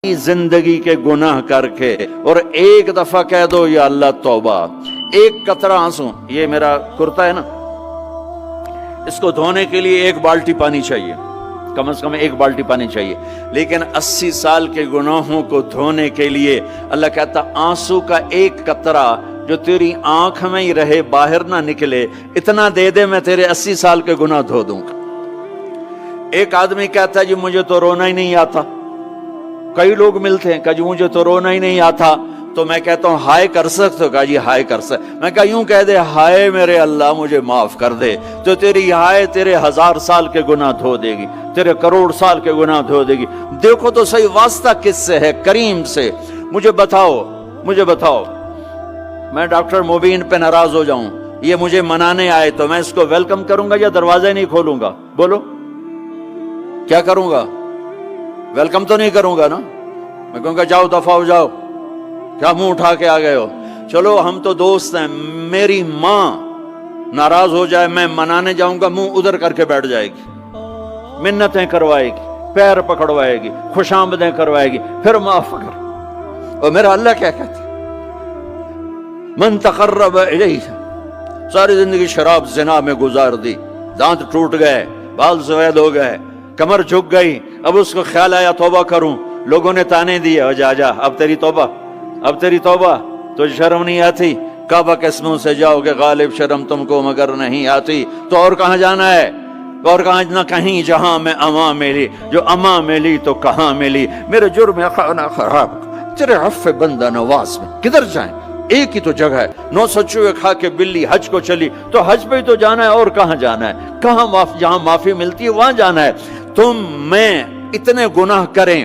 زندگی کے گناہ کر کے اور ایک دفعہ کہہ دو یا اللہ توبہ، ایک قطرہ آنسو، یہ میرا کرتا ہے نا، اس کو دھونے کے لیے ایک بالٹی پانی چاہیے، کم از کم ایک بالٹی پانی چاہیے، لیکن 80 سال کے گناہوں کو دھونے کے لیے اللہ کہتا آنسو کا ایک قطرہ جو تیری آنکھ میں ہی رہے، باہر نہ نکلے، اتنا دے دے میں تیرے 80 سال کے گناہ دھو دوں گا۔ ایک آدمی کہتا ہے جی مجھے تو رونا ہی نہیں آتا، کئی لوگ ملتے ہیں کہ جی مجھے تو رونا ہی نہیں آتا، تو میں کہتا ہوں ہائے کر سکتے ہو؟ کہا جی ہائے کر سکتے۔ میں کہا یوں کہہ دے ہائے میرے اللہ مجھے معاف کر دے، تو تیری ہائے تیرے 1000 سال کے گناہ دھو دے گی، تیرے کروڑ سال کے گناہ دھو دے گی۔ دیکھو تو صحیح واسطہ کس سے ہے؟ کریم سے۔ مجھے بتاؤ میں ڈاکٹر مبین پہ ناراض ہو جاؤں، یہ مجھے منانے آئے تو میں اس کو ویلکم کروں گا یا دروازہ نہیں کھولوں گا؟ بولو کیا کروں گا؟ ویلکم تو نہیں کروں گا نا، میں کہوں گا جاؤ دفعہ ہو جاؤ، کیا منہ اٹھا کے آ گئے ہو؟ چلو ہم تو دوست ہیں، میری ماں ناراض ہو جائے میں منانے جاؤں گا، منہ ادھر کر کے بیٹھ جائے گی، منتیں کروائے گی، پیر پکڑوائے گی، خوش آمدیں کروائے گی، پھر معاف کر۔ اور میرا اللہ کیا کہتا ہے؟ من تقرب الیہ، ساری زندگی شراب زنا میں گزار دی، دانت ٹوٹ گئے، بال سفید ہو گئے، کمر جھک گئی، اب اس کو خیال آیا توبہ کروں، لوگوں نے تانے دیے جا اب تیری توبہ، تو شرم نہیں آتی؟ کعبہ کے اسموں سے جاؤ گے غالب شرم تم کو مگر نہیں آتی، تو اور کہاں جانا ہے؟ اور کہاں نہ کہیں جہاں میں اماں ملی، جو اماں ملی تو کہاں ملی، میرے جرم خانہ خراب تیرے عفو بندہ نواز میں کدھر جائیں؟ ایک ہی تو جگہ ہے، 900 چوہے کھا کے بلی حج کو چلی، تو حج پہ ہی تو جانا ہے، اور کہاں جانا ہے؟ کہاں جہاں معافی ملتی ہے وہاں جانا ہے۔ تم میں اتنے گناہ کریں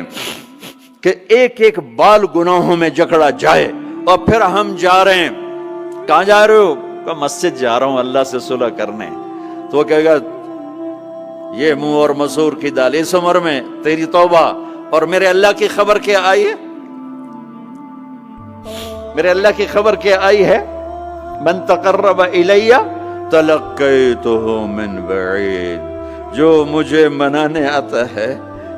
کہ ایک ایک بال گناہوں میں جکڑا جائے، اور پھر ہم جا رہے ہیں، کہاں جا رہے ہو؟ کہ مسجد جا رہا ہوں اللہ سے صلح کرنے، تو وہ کہے گا یہ منہ اور مسور کی دال، اس عمر میں تیری توبہ، اور میرے اللہ کی خبر کیا آئی ہے؟ میرے اللہ کی خبر کیا آئی ہے؟ من تقرب الی تلقیتہ من بعید، جو مجھے منانے آتا ہے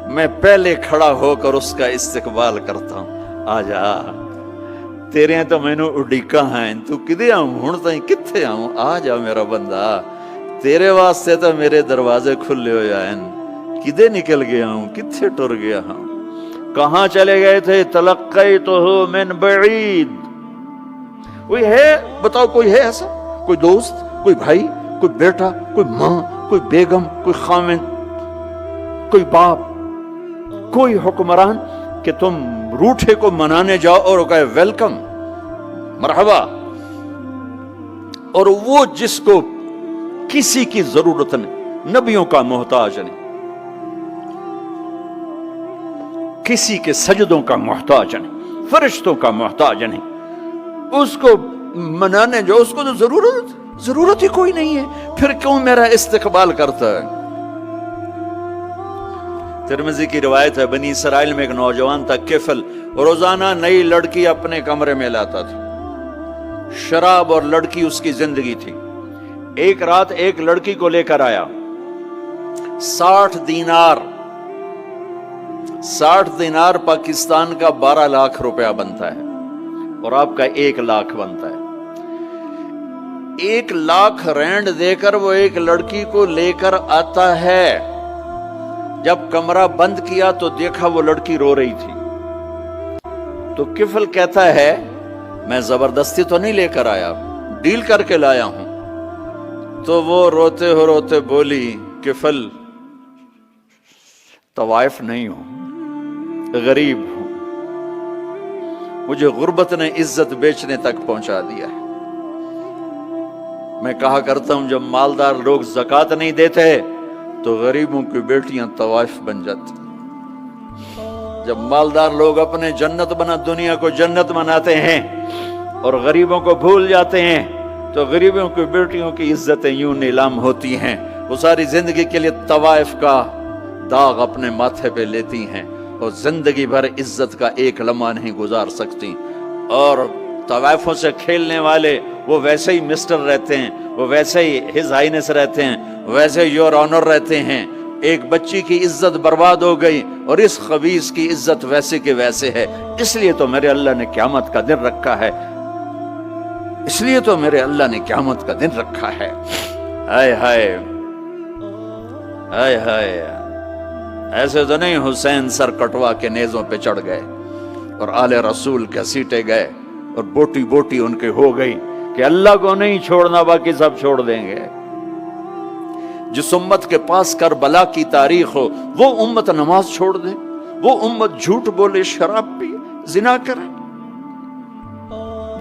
میں پہلے کھڑا ہو کر اس کا استقبال کرتا ہوں۔ آجا تیرے ہیں تو مینو اڈیکا ہیں، تو کدے آؤں ہوں تائیں کتھے آؤں؟ آجا میرا بندہ، تیرے واسطے تو میرے دروازے کھلے ہو جائیں، کدے نکل گیا ہوں، کتھے ٹر گیا ہوں، کہاں چلے گئے تھے؟ تلقیتہ من بعید۔ کوئی ہے بتاؤ، کوئی ہے ایسا؟ کوئی دوست، کوئی بھائی، کوئی بیٹا، کوئی ماں، کوئی بیگم، کوئی خاوند، کوئی باپ، کوئی حکمران کہ تم روٹھے کو منانے جاؤ اور کہے ویلکم، مرحبا، اور وہ جس کو کسی کی ضرورت نہیں، نبیوں کا محتاج نہیں، کسی کے سجدوں کا محتاج نہیں، فرشتوں کا محتاج نہیں، اس کو منانے جو اس کو تو ضرورت ہی کوئی نہیں ہے، پھر کیوں میرا استقبال کرتا ہے؟ ترمذی کی روایت ہے، بنی اسرائیل میں ایک نوجوان تھا کفل، روزانہ نئی لڑکی اپنے کمرے میں لاتا تھا، شراب اور لڑکی اس کی زندگی تھی۔ ایک رات ایک لڑکی کو لے کر آیا، 60 دینار پاکستان کا 12 لاکھ روپیہ بنتا ہے، اور آپ کا 1 لاکھ بنتا ہے۔ 1 لاکھ رینڈ دے کر وہ ایک لڑکی کو لے کر آتا ہے، جب کمرہ بند کیا تو دیکھا وہ لڑکی رو رہی تھی، تو کفل کہتا ہے میں زبردستی تو نہیں لے کر آیا، ڈیل کر کے لایا ہوں۔ تو وہ روتے بولی کفل طوائف نہیں ہوں، غریب ہوں، مجھے غربت نے عزت بیچنے تک پہنچا دیا ہے۔ میں کہا کرتا ہوں جب مالدار لوگ زکوٰۃ نہیں دیتے تو غریبوں کی بیٹیاں طوائف بن جاتی، جب مالدار لوگ اپنے دنیا کو جنت بناتے ہیں اور غریبوں کو بھول جاتے ہیں، تو غریبوں کی بیٹیوں کی عزتیں یوں نیلام ہوتی ہیں، وہ ساری زندگی کے لیے طوائف کا داغ اپنے ماتھے پہ لیتی ہیں، اور زندگی بھر عزت کا ایک لمحہ نہیں گزار سکتی۔ اور طوائفوں سے کھیلنے والے وہ ویسے ہی مسٹر رہتے ہیں، وہ ویسے ہی ہز ہائنس رہتے ہیں، ویسے یور آنر رہتے ہیں، ایک بچی کی عزت برباد ہو گئی اور اس خبیث کی عزت ویسے کے ویسے ہے، اس لیے تو میرے اللہ نے قیامت کا دن رکھا ہے، اس لیے تو میرے اللہ نے قیامت کا دن رکھا ہے۔ ہائے ہائے ہائے ہائے، ایسے تو نہیں حسین سر کٹوا کے نیزوں پہ چڑھ گئے اور آل رسول کے سیٹے گئے اور بوٹی بوٹی ان کے ہو گئی کہ اللہ کو نہیں چھوڑنا باقی سب چھوڑ دیں گے۔ جس امت کے پاس کربلا کی تاریخ ہو وہ امت نماز چھوڑ دے، وہ امت جھوٹ بولے، شراب پی، زنا کرے۔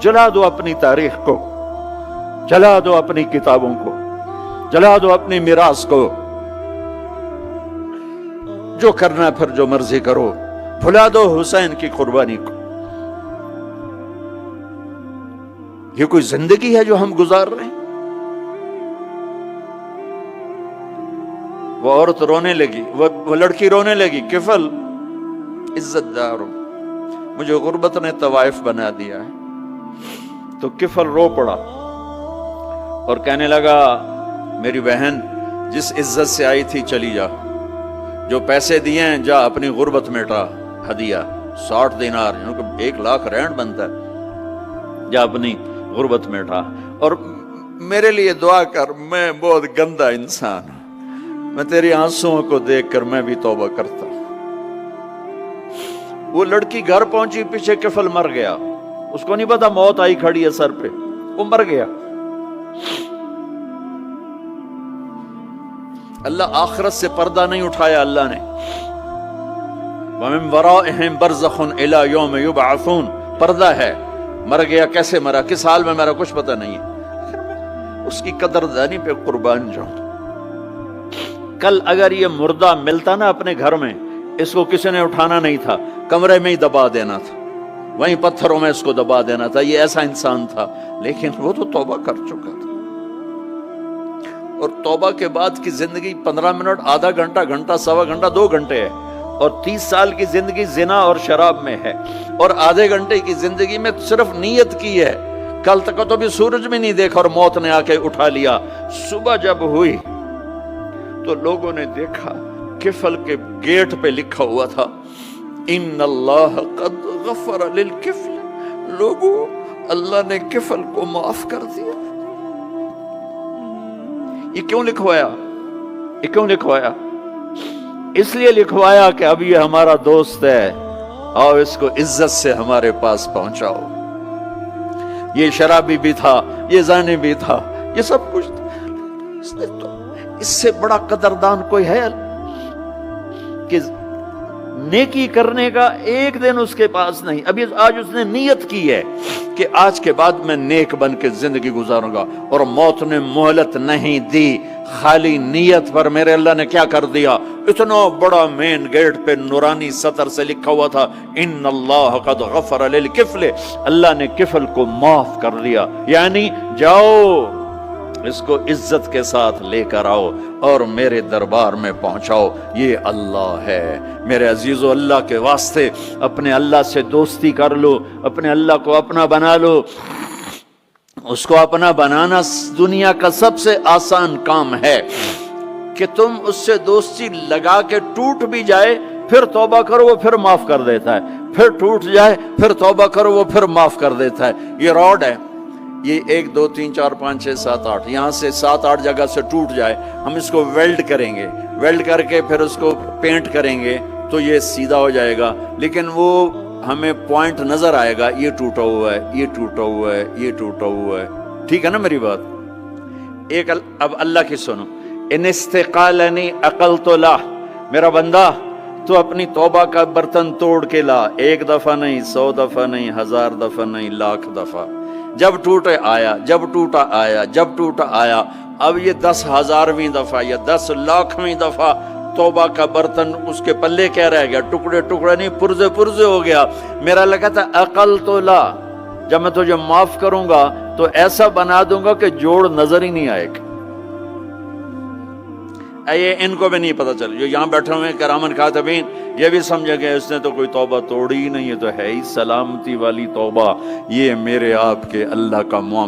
جلا دو اپنی تاریخ کو، جلا دو اپنی کتابوں کو، جلا دو اپنی میراث کو، جو کرنا ہے پھر جو مرضی کرو، بھلا دو حسین کی قربانی کو۔ یہ کوئی زندگی ہے جو ہم گزار رہے ہیں؟ وہ عورت رونے لگی، وہ لڑکی رونے لگی، کفل عزت دار، مجھے غربت نے طوائف بنا دیا ہے۔ تو کفل رو پڑا اور کہنے لگا میری بہن جس عزت سے آئی تھی چلی جا، جو پیسے دیے ہیں جا اپنی غربت مٹا، ہدیہ 60 دینار یعنی کہ 1 لاکھ رینڈ بنتا ہے، جا اپنی غربت مٹا، اور میرے لیے دعا کر، میں بہت گندا انسان ہوں، میں تیری آنسوؤں کو دیکھ کر میں بھی توبہ کرتا ہوں۔ وہ لڑکی گھر پہنچی، پیچھے کفل مر گیا، اس کو نہیں پتا موت آئی کھڑی ہے سر پہ، وہ مر گیا۔ اللہ آخرت سے پردہ نہیں اٹھایا اللہ نے، وَمِن وَرَائِهِمْ بَرْزَخٌ إِلَى يَوْمِ يُبْعَثُونَ، پردہ ہے، مر گیا، کیسے مرا، کس حال میں مرا، کچھ پتہ نہیں ہے، اس کی قدردانی پہ قربان جاؤں۔ کل اگر یہ مردہ ملتا نا اپنے گھر میں، اس کو کسی نے اٹھانا نہیں تھا، کمرے میں ہی دبا دینا تھا، وہیں پتھروں میں اس کو دبا دینا تھا، یہ ایسا انسان تھا، لیکن وہ تو توبہ کر چکا تھا۔ اور توبہ کے بعد کی زندگی 15 منٹ، آدھا گھنٹہ، گھنٹہ، سوا گھنٹہ، 2 گھنٹے ہے، اور 30 سال کی زندگی زنا اور شراب میں ہے، اور آدھے گھنٹے کی زندگی میں صرف نیت کی ہے۔ کل تک تو بھی سورج میں نہیں دیکھا اور موت نے آ کے اٹھا لیا۔ صبح جب ہوئی تو لوگوں نے دیکھا کفل کے گیٹ پہ لکھا ہوا تھا ان اللہ قد غفر للکفل، لوگوں اللہ نے کفل کو معاف کر دیا۔ یہ کیوں لکھوایا؟ یہ کیوں لکھوایا؟ اس لیے لکھوایا کہ اب یہ ہمارا دوست ہے، آؤ اس کو عزت سے ہمارے پاس پہنچاؤ۔ یہ شرابی بھی تھا، یہ زانی بھی تھا، یہ سب کچھ تھا۔ اس سے بڑا قدردان کوئی ہے کہ نیکی کرنے کا ایک دن اس کے پاس نہیں؟ ابھی آج اس نے نیت کی ہے کہ آج کے بعد میں نیک بن کے زندگی گزاروں گا، اور موت نے مہلت نہیں دی، خالی نیت پر میرے اللہ نے کیا کر دیا، اتنا بڑا مین گیٹ پہ نورانی سطر سے لکھا ہوا تھا ان اللہ قد غفر للکفل، اللہ نے کفل کو معاف کر دیا، یعنی جاؤ اس کو عزت کے ساتھ لے کر آؤ اور میرے دربار میں پہنچاؤ، یہ اللہ ہے۔ میرے عزیزو، اللہ کے واسطے اپنے اللہ سے دوستی کر لو، اپنے اللہ کو اپنا بنا لو۔ اس کو اپنا بنانا دنیا کا سب سے آسان کام ہے کہ تم اس سے دوستی لگا کے ٹوٹ بھی جائے پھر توبہ کرو وہ پھر معاف کر دیتا ہے، پھر ٹوٹ جائے پھر توبہ کرو وہ پھر معاف کر دیتا ہے۔ یہ راڈ ہے، یہ 1 2 3 4 5 6 7 8 یہاں سے 7 8 جگہ سے ٹوٹ جائے، ہم اس کو ویلڈ کریں گے، ویلڈ کر کے پھر اس کو پینٹ کریں گے تو یہ سیدھا ہو جائے گا، لیکن وہ ہمیں پوائنٹ نظر آئے گا، یہ ٹوٹا ہوا ہے، یہ ٹوٹا ہوا ہے، یہ ٹوٹا ہوا ہے۔ ٹھیک ہے نا میری بات؟ ایک اب اللہ کی سنو، ان استقالنی عقلت لا، میرا بندہ تو اپنی توبہ کا برتن توڑ کے لا، 1 دفعہ نہیں، 100 دفعہ نہیں، 1000 دفعہ نہیں، 1,00,000 دفعہ، جب ٹوٹے آیا، جب ٹوٹا آیا، جب ٹوٹا آیا، اب یہ 10,000ویں دفعہ یا 10,00,000ویں دفعہ توبہ کا برتن اس کے پلے کیا رہ گیا، ٹکڑے ٹکڑے نہیں، پرزے پرزے ہو گیا۔ میرا لگا تھا عقل تو لا، جب میں تجھے معاف کروں گا تو ایسا بنا دوں گا کہ جوڑ نظر ہی نہیں آئے گا۔ یہ ان کو بھی نہیں پتا چل، جو یہاں بیٹھے ہوئے کرامن کاتبین یہ بھی سمجھے گئے اس نے تو کوئی توبہ توڑی ہی نہیں، ہے تو ہے ہی سلامتی والی توبہ، یہ میرے آپ کے اللہ کا معاملہ